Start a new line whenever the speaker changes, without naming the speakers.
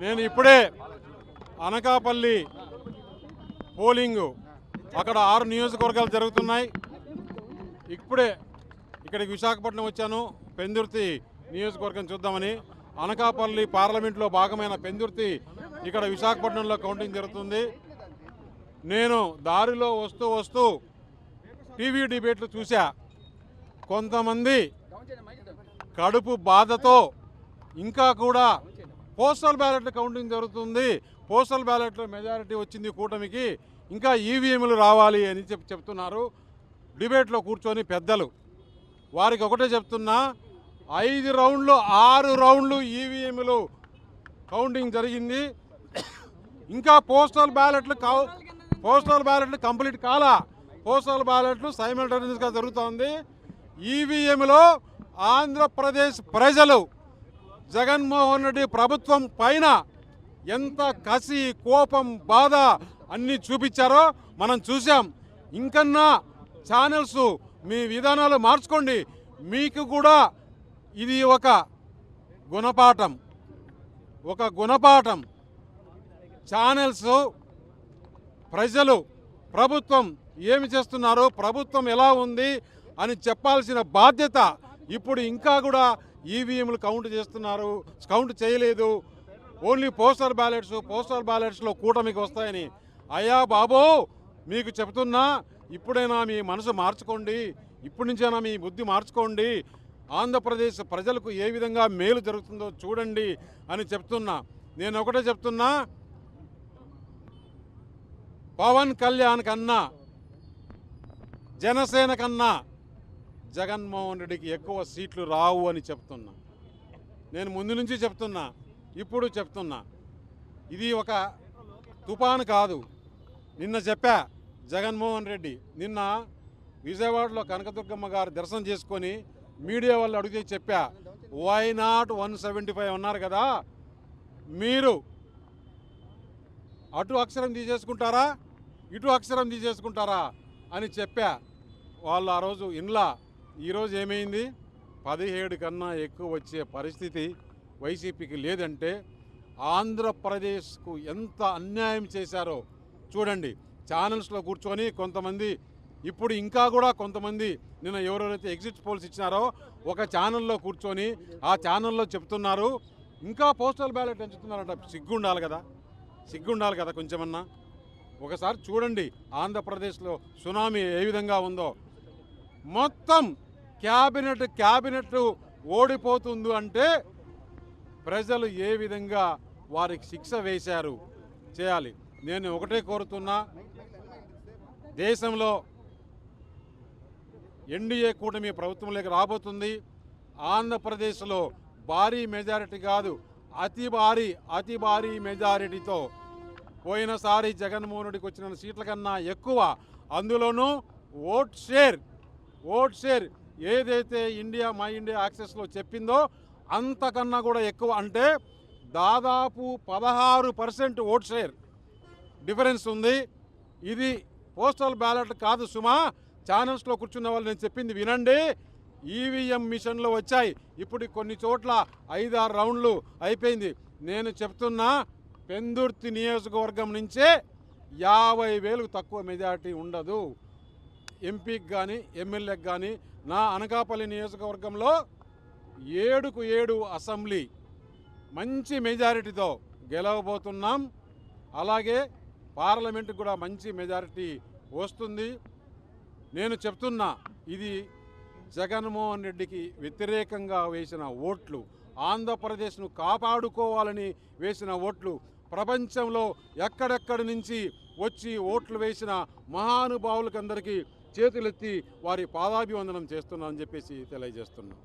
నేను ఇప్పుడే అనకాపల్లి పోలింగ్ అక్కడ 6 నియోజకవర్గాలు జరుగుతున్నాయి. ఇప్పుడే ఇక్కడికి విశాఖపట్నం వచ్చాను, పెందుర్తి నియోజకవర్గం చూద్దామని. అనకాపల్లి పార్లమెంట్లో భాగమైన పెందుర్తి ఇక్కడ విశాఖపట్నంలో కౌంటింగ్ జరుగుతుంది. నేను దారిలో వస్తూ టీవీ డిబేట్లు చూసా. కొంతమంది కడుపు బాధతో ఇంకా కూడా పోస్టల్ బ్యాలెట్ కౌంటింగ్ జరుగుతుంది, పోస్టల్ బ్యాలెట్లో మెజారిటీ వచ్చింది కూటమికి, ఇంకా ఈవీఎంలు రావాలి అని చెప్తున్నారు. డిబేట్లో కూర్చొని పెద్దలు వారికి ఒకటే చెప్తున్నా, 5 రౌండ్లు 6 రౌండ్లు ఈవీఎంలు కౌంటింగ్ జరిగింది. ఇంకా పోస్టల్ బ్యాలెట్లు కంప్లీట్ కాలా. పోస్టల్ బ్యాలెట్లు సైమల్టేనియస్గా జరుగుతోంది. ఈవీఎంలో ఆంధ్రప్రదేశ్ ప్రజలు జగన్మోహన్ రెడ్డి ప్రభుత్వం పైన ఎంత కసి, కోపం, బాధ అన్నీ చూపించారో మనం చూసాం. ఇంకన్నా ఛానల్స్ మీ విధానాలు మార్చుకోండి. మీకు కూడా ఇది ఒక గుణపాఠం. ఛానల్స్ ప్రజలు ప్రభుత్వం ఏమి చేస్తున్నారు, ప్రభుత్వం ఎలా ఉంది అని చెప్పాల్సిన బాధ్యత. ఇప్పుడు ఇంకా కూడా ఈవీఎంలు కౌంట్ చేయలేదు. ఓన్లీ పోస్టల్ బ్యాలెట్స్లో కూటమికి వస్తాయని. అయ్యా బాబో, మీకు చెప్తున్నా, ఇప్పుడైనా మీ మనసు మార్చుకోండి, ఇప్పటి నుంచైనా మీ బుద్ధి మార్చుకోండి. ఆంధ్రప్రదేశ్ ప్రజలకు ఏ విధంగా మేలు జరుగుతుందో చూడండి అని చెప్తున్నా. నేను ఒకటే చెప్తున్నా, పవన్ కళ్యాణ్ కన్నా, జనసేన కన్నా జగన్మోహన్ రెడ్డికి ఎక్కువ సీట్లు రావు అని చెప్తున్నా. నేను ముందు నుంచి చెప్తున్నా, ఇప్పుడు చెప్తున్నా. ఇది ఒక తుఫాను కాదు. నిన్న చెప్పా, జగన్మోహన్ రెడ్డి నిన్న విజయవాడలో కనకదుర్గమ్మ గారు దర్శనం చేసుకొని మీడియా వాళ్ళు అడిగితే చెప్పా, వై నాట్ 175 అన్నారు కదా, మీరు అటు అక్షరం తీసేసుకుంటారా, ఇటు అక్షరం తీసేసుకుంటారా అని చెప్పా. వాళ్ళు ఆ రోజు ఇన్లా. ఈరోజు ఏమైంది? 17 కన్నా ఎక్కువ వచ్చే పరిస్థితి వైసీపీకి లేదంటే ఆంధ్రప్రదేశ్కు ఎంత అన్యాయం చేశారో చూడండి. ఛానల్స్లో కూర్చొని కొంతమంది, ఇప్పుడు ఇంకా కూడా కొంతమంది నిన్న ఎవరెవరైతే ఎగ్జిట్ పోల్స్ ఇచ్చినారో ఒక ఛానల్లో కూర్చొని ఆ ఛానల్లో చెప్తున్నారు ఇంకా పోస్టల్ బ్యాలెట్ ఎంచుతున్నారంట. సిగ్గుండాలి కదా కొంచెమన్నా. ఒకసారి చూడండి ఆంధ్రప్రదేశ్లో సునామీ ఏ విధంగా ఉందో. మొత్తం క్యాబినెట్ ఓడిపోతుంది అంటే ప్రజలు ఏ విధంగా వారికి శిక్ష వేశారు చేయాలి. నేను ఒకటే కోరుతున్నా, దేశంలో ఎన్డీఏ కూటమి ప్రభుత్వంలోకి రాబోతుంది. ఆంధ్రప్రదేశ్లో భారీ మెజారిటీ కాదు, అతి భారీ మెజారిటీతో పోయినసారి జగన్మోహన్ రెడ్డికి వచ్చిన సీట్ల కన్నా ఎక్కువ. అందులోనూ ఓట్ షేర్ ఏదైతే మై ఇండియా యాక్సెస్లో చెప్పిందో అంతకన్నా కూడా ఎక్కువ. అంటే దాదాపు 16% ఓట్ షేర్ డిఫరెన్స్ ఉంది. ఇది పోస్టల్ బ్యాలెట్ కాదు సుమా. ఛానల్స్లో కూర్చున్న వాళ్ళు నేను చెప్పింది వినండి. ఈవీఎం మిషన్లు వచ్చాయి. ఇప్పుడు కొన్ని చోట్ల 5-6 రౌండ్లు అయిపోయింది. నేను చెప్తున్నా, పెందుర్తి నియోజకవర్గం నుంచే 50,000 తక్కువ మెజారిటీ ఉండదు. ఎంపీకి కానీ ఎమ్మెల్యేకి కానీ. నా అనకాపల్లి నియోజకవర్గంలో 7కు 7 అసెంబ్లీ మంచి మెజారిటీతో గెలవబోతున్నాం. అలాగే పార్లమెంటుకు కూడా మంచి మెజారిటీ వస్తుంది. నేను చెప్తున్నా, ఇది జగన్మోహన్ రెడ్డికి వ్యతిరేకంగా వేసిన ఓట్లు, ఆంధ్రప్రదేశ్ను కాపాడుకోవాలని వేసిన ఓట్లు. ప్రపంచంలో ఎక్కడెక్కడి నుంచి వచ్చి ఓట్లు వేసిన మహానుభావులకందరికీ చేతులెత్తి వారి పాదాభివందనం చేస్తున్నానని చెప్పేసి తెలియజేస్తున్నాం.